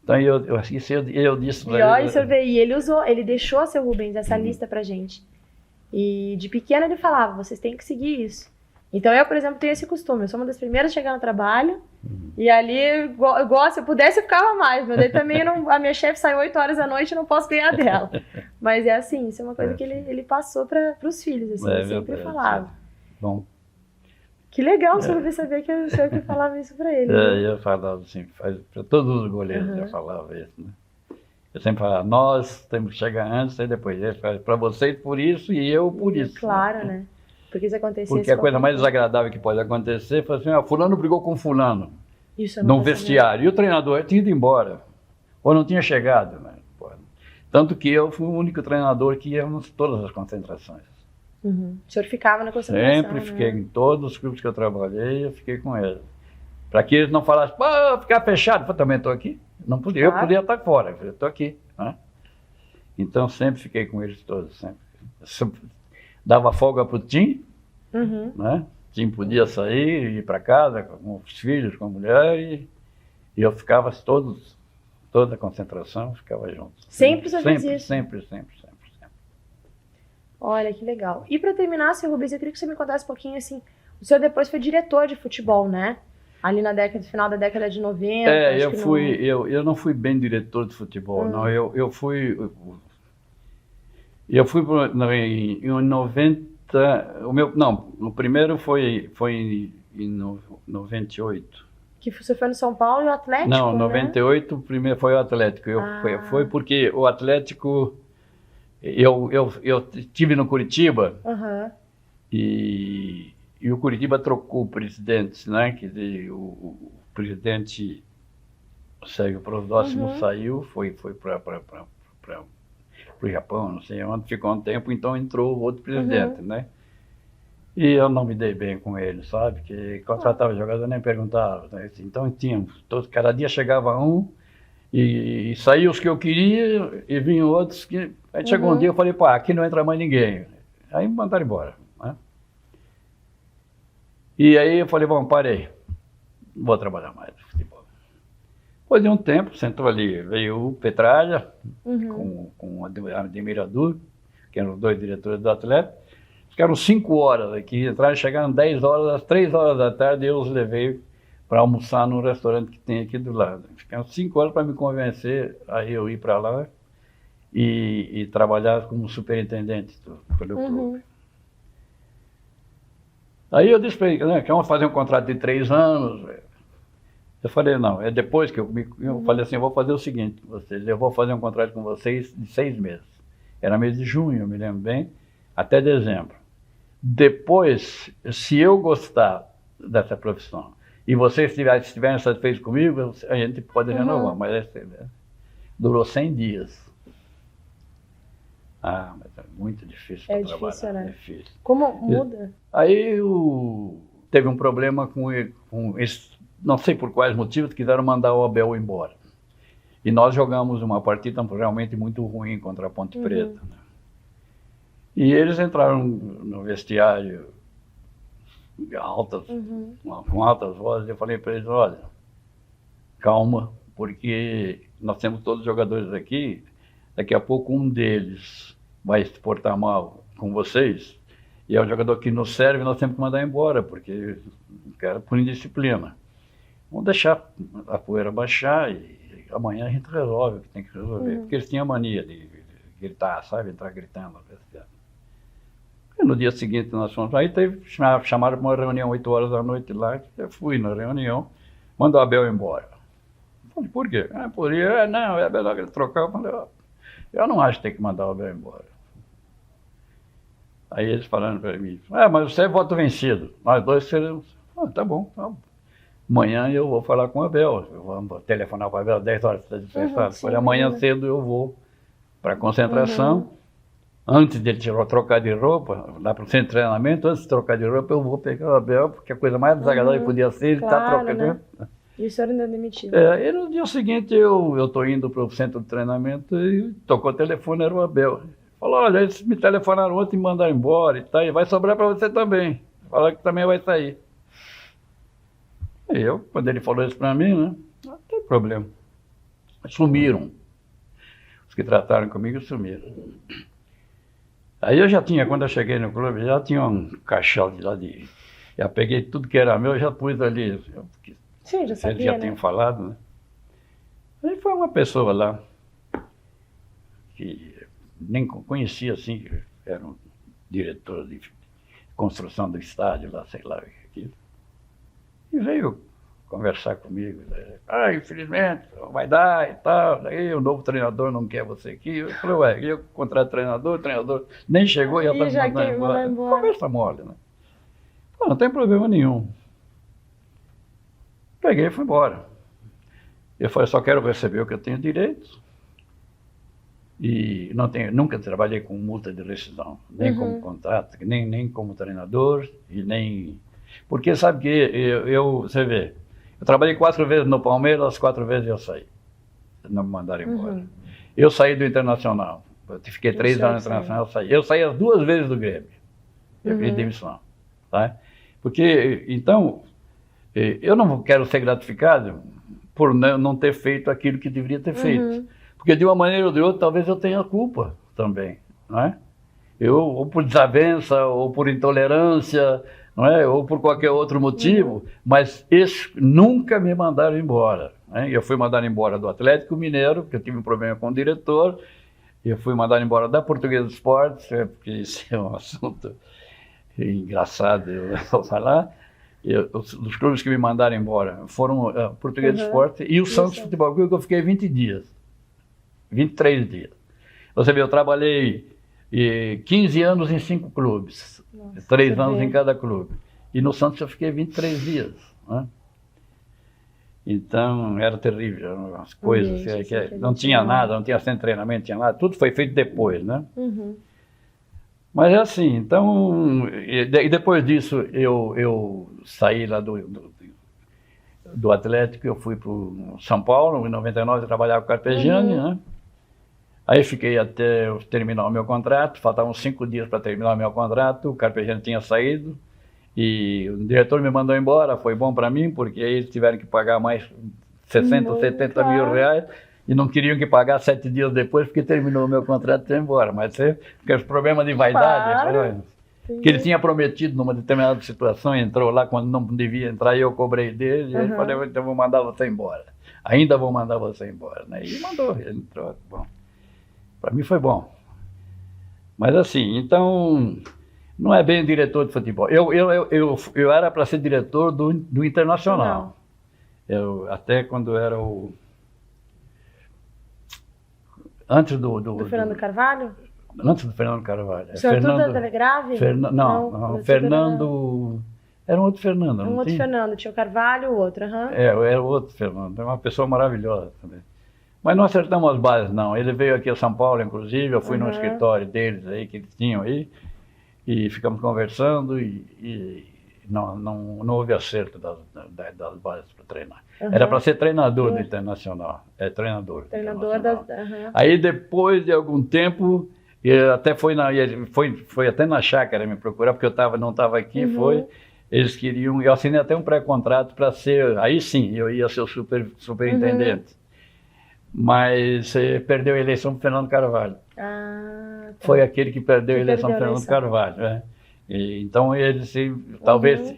S2: Então eu disse
S3: pra ele. E ele deixou, seu Rubens, essa lista pra gente. E de pequeno ele falava, vocês têm que seguir isso. Então eu, por exemplo, tenho esse costume, eu sou uma das primeiras a chegar no trabalho, e ali, eu gosto, se eu pudesse eu ficava mais, mas daí também a minha chefe sai 8 horas da noite e não posso ganhar dela. Mas é assim, isso é uma coisa que ele passou para os filhos, assim, ele sempre falava.
S2: Bom.
S3: Que legal o senhor saber que o senhor que falava isso para ele.
S2: Eu falava assim, para todos os goleiros eu falava isso, né? Eu sempre falava, nós temos que chegar antes e depois. Para vocês por isso e eu por isso.
S3: Claro, né? Porque isso acontecia.
S2: Porque a coisa mais desagradável que pode acontecer foi assim, fulano brigou com fulano.
S3: Isso
S2: no vestiário. E o treinador tinha ido embora. Ou não tinha chegado. Né? Tanto que eu fui o único treinador que ia em todas as concentrações.
S3: O senhor ficava na concentração?
S2: Sempre fiquei em todos os clubes que eu trabalhei, eu fiquei com eles. Para que eles não falassem, pô, ficar fechado. Eu também estou aqui. Não podia, eu podia estar fora, eu estou aqui. Né? Então sempre fiquei com eles todos. Sempre. Dava folga para o Tim, né? O Tim podia sair, ir para casa com os filhos, com a mulher, e eu ficava toda a concentração, ficava junto.
S3: Sempre você fez isso?
S2: Sempre.
S3: Olha, que legal. E para terminar, seu Rubens, eu queria que você me contasse um pouquinho, assim, o senhor depois foi diretor de futebol, né? Ali no final da década de 90.
S2: Eu não fui bem diretor de futebol, não. Eu fui em 90, o primeiro foi em 98.
S3: Que você foi no São Paulo e o Atlético,
S2: Não,
S3: né?
S2: 98 o primeiro foi o Atlético. Foi porque o Atlético, eu estive no Curitiba e o Curitiba trocou presidentes, né? Quer dizer, o presidente Sérgio Prosdóximo saiu, foi para o Japão, não sei onde, ficou um tempo, então entrou outro presidente, né? E eu não me dei bem com ele, sabe? Que contratava jogador, nem perguntava. Né? Então tínhamos, cada dia chegava um e saía os que eu queria e vinham outros que... Aí chegou um dia eu falei, pá, aqui não entra mais ninguém. Aí me mandaram embora, né? E aí eu falei, bom, parei, não vou trabalhar mais no futebol. Depois de um tempo, sentou ali, veio o Petralha, com o Ademirador, que eram os dois diretores do Atlético. Ficaram 5 horas aqui, entraram, chegaram 10 horas, às 3 horas da tarde eu os levei para almoçar num restaurante que tem aqui do lado. Ficaram 5 horas para me convencer a eu ir para lá e trabalhar como superintendente pelo clube. Aí eu disse para ele, né, que vamos fazer um contrato de 3 anos. Eu falei, não, é depois que eu falei assim, eu vou fazer o seguinte, eu vou fazer um contrato com vocês de 6 meses. Era mês de junho, eu me lembro bem, até dezembro. Depois, se eu gostar dessa profissão e vocês estiverem satisfeitos comigo, a gente pode renovar, mas durou 100 dias. Ah, mas é muito difícil para trabalhar.
S3: Difícil, né?
S2: É difícil.
S3: Como muda?
S2: Aí teve um problema com esse, não sei por quais motivos, quiseram mandar o Abel embora. E nós jogamos uma partida realmente muito ruim contra a Ponte Preta. Né? E eles entraram no vestiário com altas vozes. Eu falei para eles, olha, calma, porque nós temos todos os jogadores aqui, daqui a pouco um deles vai se portar mal com vocês, e é um jogador que nos serve, nós temos que mandar embora, porque o cara por indisciplina. Vamos deixar a poeira baixar e amanhã a gente resolve o que tem que resolver. Porque eles tinham a mania de gritar, sabe? Entrar gritando. E no dia seguinte nós fomos, aí chamaram para uma reunião 8 horas da noite lá, eu fui na reunião, mandou o Abel embora. Eu falei, por quê? Não, é melhor ele trocar. Eu falei, eu não acho que tem que mandar o Abel embora. Aí eles falando para mim, mas você é voto vencido, nós dois seremos. Tá bom. amanhã eu vou falar com o Abel, eu vou telefonar para o Abel às 10 horas, falei, amanhã cedo eu vou para a concentração, antes dele trocar de roupa, lá para o centro de treinamento, antes de trocar de roupa eu vou pegar o Abel, porque a coisa mais desagradável que podia ser, ele está trocando.
S3: Né? E o senhor ainda demitiu?
S2: E no dia seguinte eu estou indo para o centro de treinamento e tocou o telefone, era o Abel. Falou, olha, eles me telefonaram ontem e me mandaram embora e tal, e vai sobrar para você também. Falaram que também vai sair. E eu, quando ele falou isso para mim, né, não tem problema. Sumiram. Os que trataram comigo sumiram. Aí eu já tinha, quando eu cheguei no clube, já tinha um caixão de lá de... Já peguei tudo que era meu, já pus ali.
S3: Sim, já sabia,
S2: eles já tinham falado, né? Aí foi uma pessoa lá que nem conhecia, assim, era um diretor de construção do estádio lá, sei lá, aquilo. E veio conversar comigo. Infelizmente, vai dar e tal. Aí o novo treinador não quer você aqui. Eu falei, ué, eu contrato o treinador nem chegou e já está me mandando embora. Conversa mole, né? Não tem problema nenhum. Peguei e fui embora. Eu falei, só quero receber o que eu tenho direito. E nunca trabalhei com multa de rescisão, nem como contrato, nem como treinador, e nem... Porque sabe que você vê, eu trabalhei 4 vezes no Palmeiras, as 4 vezes eu saí. Não me mandaram embora. Eu saí do Internacional, eu fiquei 3 anos no Internacional, eu saí. Eu saí as 2 vezes do Grêmio, eu pedi demissão. Tá? Porque, então, eu não quero ser gratificado por não ter feito aquilo que deveria ter feito. Porque de uma maneira ou de outra, talvez eu tenha culpa também, não é? Ou por desavença, ou por intolerância, não é? Ou por qualquer outro motivo, mas esses nunca me mandaram embora. Né? Eu fui mandado embora do Atlético Mineiro, porque eu tive um problema com o diretor, eu fui mandado embora da Portuguesa de Esportes, porque isso é um assunto engraçado, eu vou falar. Os clubes que me mandaram embora foram a Portuguesa de Esportes e o Santos Futebol Clube, que eu fiquei 20 dias. 23 dias. Você vê, eu trabalhei 15 anos em 5 clubes, 3 anos em cada clube. E no Santos eu fiquei 23 dias. Né? Então, era terrível, eram as coisas, não tinha nada, não tinha centro de treinamento, tinha nada, tudo foi feito depois, né? Mas é assim, então, e depois disso eu saí lá do Atlético, eu fui para o São Paulo, em 99 eu trabalhava com o Carpegiani, né? Aí fiquei até eu terminar o meu contrato, faltavam 5 dias para terminar o meu contrato, o Carpegiani tinha saído e o diretor me mandou embora, foi bom para mim, porque aí eles tiveram que pagar mais 60, 70 mil reais e não queriam que pagasse 7 dias depois, porque terminou o meu contrato e foi embora. Mas porque os problemas de vaidade, que ele tinha prometido numa determinada situação, entrou lá quando não devia entrar e eu cobrei dele, e ele falou, então vou mandar você embora. Ainda vou mandar você embora. Né? E mandou, ele entrou, bom. Para mim foi bom. Mas assim, então, não é bem diretor de futebol. Eu era para ser diretor do Internacional. Até quando era o... Antes do
S3: Fernando Carvalho?
S2: Antes do Fernando Carvalho.
S3: O senhor tudo era grave?
S2: Não, Fernando... Era um outro Fernando.
S3: Um outro Fernando, tinha o Carvalho, o outro,
S2: era o outro Fernando, é uma pessoa maravilhosa também. Mas não acertamos as bases, não. Ele veio aqui a São Paulo, inclusive, eu fui no escritório deles aí, que eles tinham aí, e ficamos conversando e não houve acerto das bases para treinar. Era para ser treinador do Internacional, treinador.
S3: Treinador
S2: Aí depois de algum tempo, até foi até na chácara me procurar, porque eu não estava aqui, eles queriam, eu assinei até um pré-contrato para ser, aí sim, eu ia ser o superintendente. Mas perdeu a eleição para o Fernando Carvalho. Foi aquele que perdeu a eleição para o Fernando Carvalho. Então ele talvez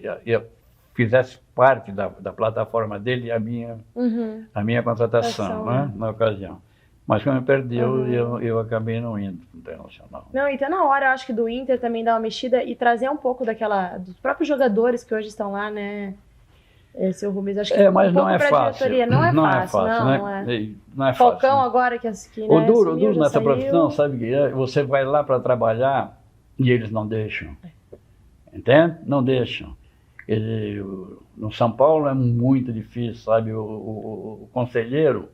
S2: fizesse parte da plataforma dele a minha contratação, né, na ocasião. Mas como perdeu, eu acabei não indo para o Internacional.
S3: Não, e tá na hora, eu acho que do Inter também dar uma mexida e trazer um pouco dos próprios jogadores que hoje estão lá, né? Seu Rubens, acho que
S2: mas não é fácil.
S3: Não é fácil,
S2: não é fácil.
S3: Falcão agora que
S2: o duro nessa profissão, sabe o que é? Você vai lá para trabalhar e eles não deixam. Entende? Não deixam. No São Paulo é muito difícil, sabe? O conselheiro,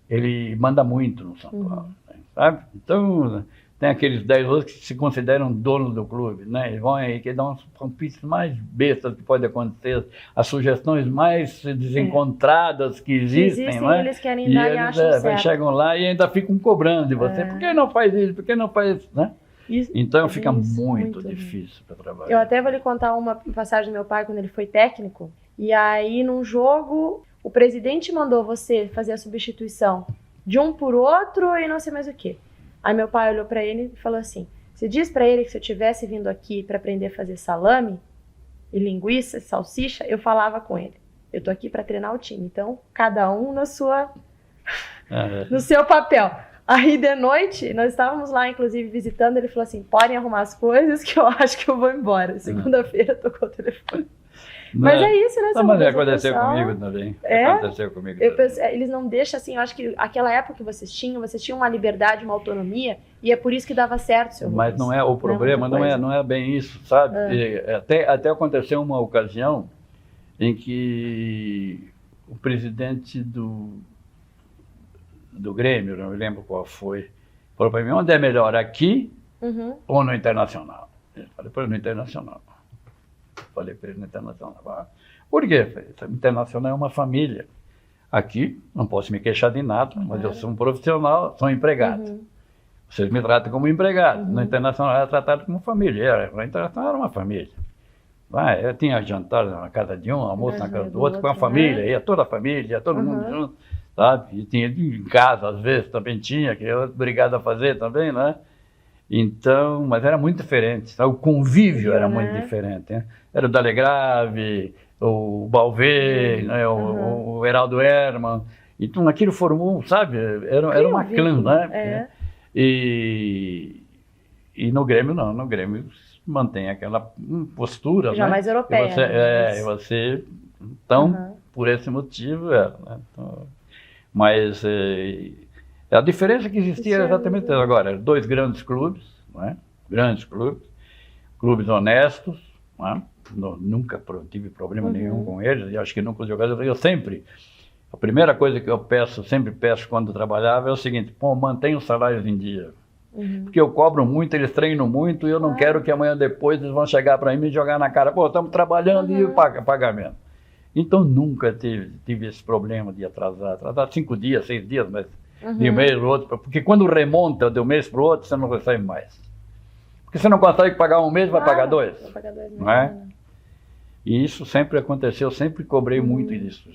S2: ele manda muito no São Paulo, sabe? Então, tem aqueles 10 outros que se consideram donos do clube, né? Eles vão aí que dão os palpites mais bestas que pode acontecer, as sugestões mais desencontradas que existem, né?
S3: Eles querem dar e acham certo.
S2: Chegam lá e ainda ficam cobrando de você. Por que não faz isso? Por que não faz isso, né? Então fica muito difícil para trabalhar.
S3: Eu até vou lhe contar uma passagem do meu pai quando ele foi técnico. E aí, num jogo, o presidente mandou você fazer a substituição de um por outro e não sei mais o quê. Aí meu pai olhou para ele e falou assim: você diz para ele que se eu tivesse vindo aqui para aprender a fazer salame e linguiça, salsicha, eu falava com ele. Eu tô aqui para treinar o time. Então, cada um no seu papel. Aí, de noite, nós estávamos lá, inclusive, visitando, ele falou assim, podem arrumar as coisas que eu acho que eu vou embora. Segunda-feira, tocou o telefone. Mas é isso, né?
S2: Mas aconteceu comigo também. Aconteceu comigo também.
S3: Eles não deixam, assim, eu acho que aquela época que vocês tinham uma liberdade, uma autonomia, e é por isso que dava certo, seu
S2: Mas não é o problema, não é bem isso, sabe? Até aconteceu uma ocasião em que o presidente do Grêmio, não me lembro qual foi, falou para mim, onde é melhor, aqui ou no Internacional? Eu falei para ele, no Internacional. Falei para ele, no Internacional. Por quê? O Internacional é uma família. Aqui, não posso me queixar de nada, mas eu sou um profissional, sou um empregado. Vocês me tratam como empregado. No Internacional era tratado como família. No Internacional era uma família. Eu tinha jantar na casa de um, almoço na casa do outro, com a família, ia toda a família, ia todo mundo junto. Sabe? E tinha em casa, às vezes, também tinha, que eu era obrigado a fazer também, né? Então, mas era muito diferente, sabe? O convívio era muito diferente, né? Era o Dalegrave, o Balvê, né? O Heraldo Herman, então aquilo formou, sabe? Era uma clã, né? E no Grêmio não, no Grêmio mantém aquela postura,
S3: já, né? Mais europeia.
S2: Você, então, por esse motivo, né? Então, mas a diferença que existia era exatamente agora, dois grandes clubes, né? Grandes clubes honestos, né? Nunca tive problema nenhum com eles, e acho que nunca os jogadores, a primeira coisa que eu sempre peço quando trabalhava é o seguinte, mantenha os salários em dia, porque eu cobro muito, eles treinam muito, e eu não quero que amanhã depois eles vão chegar para mim e jogar na cara, estamos trabalhando e pagamento. Então nunca tive esse problema de atrasar 5 dias, 6 dias, mas de um mês para o outro, porque quando remonta de um mês para o outro, você não recebe mais. Porque você não consegue pagar um mês, vai pagar 2.
S3: Vai pagar 2
S2: não é? E isso sempre aconteceu, eu sempre cobrei muito disso.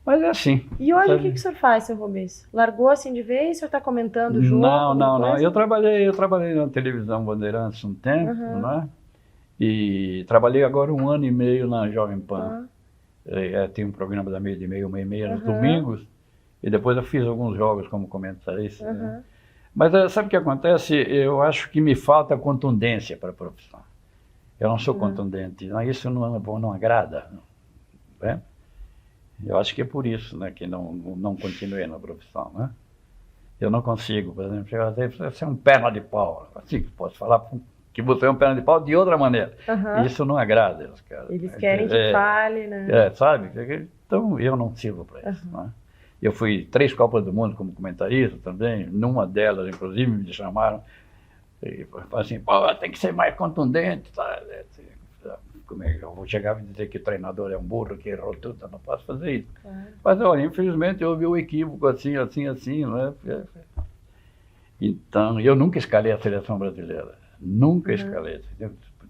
S2: Mas é assim.
S3: E hoje o que o senhor faz, seu Rubens? Largou assim de vez? O senhor está comentando o jogo?
S2: Não. Eu trabalhei na televisão Bandeirantes um tempo, né? E trabalhei agora 1 ano e meio na Jovem Pan. Tem um programa da meio de meia, 1h30 nos domingos. E depois eu fiz alguns jogos como comentarista. Né? Mas sabe o que acontece? Eu acho que me falta contundência para a profissão. Eu não sou contundente. Isso não agrada. Né? Eu acho que é por isso, né, que não continuei na profissão. Né? Eu não consigo, por exemplo, você é um perna de pau. Assim, posso falar que você é um perna de pau de outra maneira. Isso não agrada eles, cara.
S3: Eles querem que fale, né?
S2: Sabe? Então eu não sirvo para isso. Né? Eu fui 3 Copas do Mundo como comentarista também. Numa delas, inclusive, me chamaram e falaram assim, tem que ser mais contundente. Sabe? Como é que eu vou chegar e dizer que o treinador é um burro, que errou tudo? Eu não posso fazer isso. Mas, olha, infelizmente, houve um equívoco assim, né? Então, eu nunca escalei a seleção brasileira. Nunca escalei.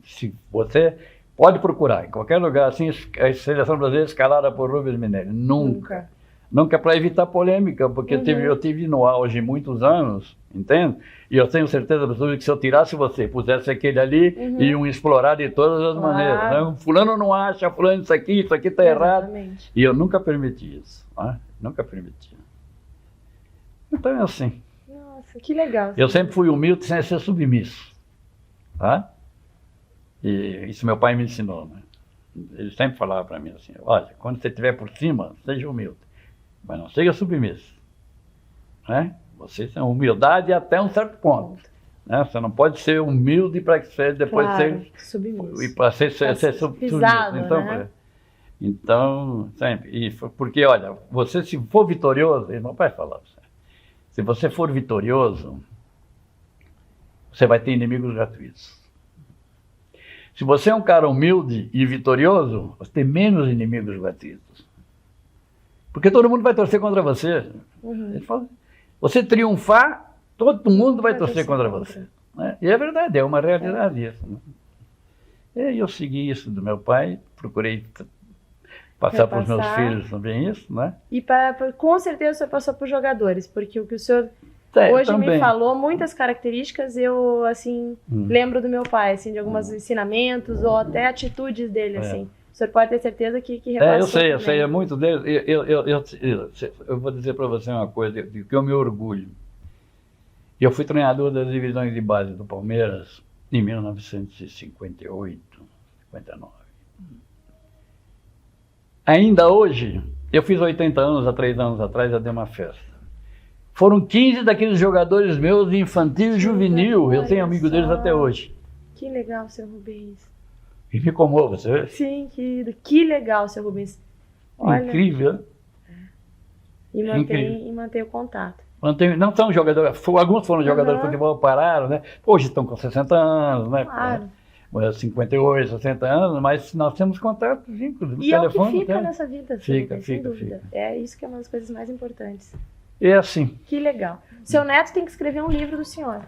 S2: Se você pode procurar, em qualquer lugar, assim, a seleção brasileira escalada por Rubens Minelli. Nunca para evitar polêmica, porque eu tive no auge muitos anos, entende? E eu tenho certeza absoluta que se eu tirasse você, pusesse aquele ali, iam explorar de todas as maneiras. Né? Fulano não acha, fulano isso aqui está errado. E eu nunca permiti isso. Né? Nunca permiti. Então é assim.
S3: Nossa, que legal.
S2: Eu sempre fui humilde sem ser submisso. Tá? E isso meu pai me ensinou. Né? Ele sempre falava para mim assim, olha, quando você estiver por cima, seja humilde, mas não seja submisso. Né? Vocês têm humildade até um certo ponto. Né? Você não pode ser humilde para ser depois ser
S3: submisso.
S2: E para ser submisso. Então, sempre. Porque, olha, você se for vitorioso, ele não vai falar. Se você for vitorioso, você vai ter inimigos gratuitos. Se você é um cara humilde e vitorioso, você tem menos inimigos gratuitos. Porque todo mundo vai torcer contra você. Ele fala, você triunfar, todo mundo vai torcer contra você. Né? E é verdade, é uma realidade isso. Né? E eu segui isso do meu pai, procurei passar para os meus filhos também isso, né?
S3: E com certeza você passou por jogadores, porque o que o senhor hoje
S2: também
S3: me falou, muitas características, eu, assim, lembro do meu pai, assim, de alguns ensinamentos ou até atitudes dele, assim. O senhor pode ter certeza que repassou.
S2: Eu sei, é muito dele. Eu vou dizer para você uma coisa, de que eu me orgulho. Eu fui treinador das divisões de base do Palmeiras em 1958, 59. Ainda hoje, eu fiz 80 anos, há 3 anos atrás, eu dei uma festa. Foram 15 daqueles jogadores meus de infantil e juvenil, eu tenho amigo deles até hoje.
S3: Que legal, seu Rubens.
S2: E me comove, você vê?
S3: Sim, que legal, seu Rubens. Olha,
S2: incrível.
S3: E mantém o contato.
S2: Não são jogadores, alguns foram jogadores de futebol, pararam, né? Hoje estão com 60 anos, né?
S3: Claro.
S2: 58, 60 anos, mas nós temos contato no telefone.
S3: E é o que fica nessa vida,
S2: fica.
S3: É isso que é uma das coisas mais importantes.
S2: É assim.
S3: Que legal. Seu neto tem que escrever um livro do senhor.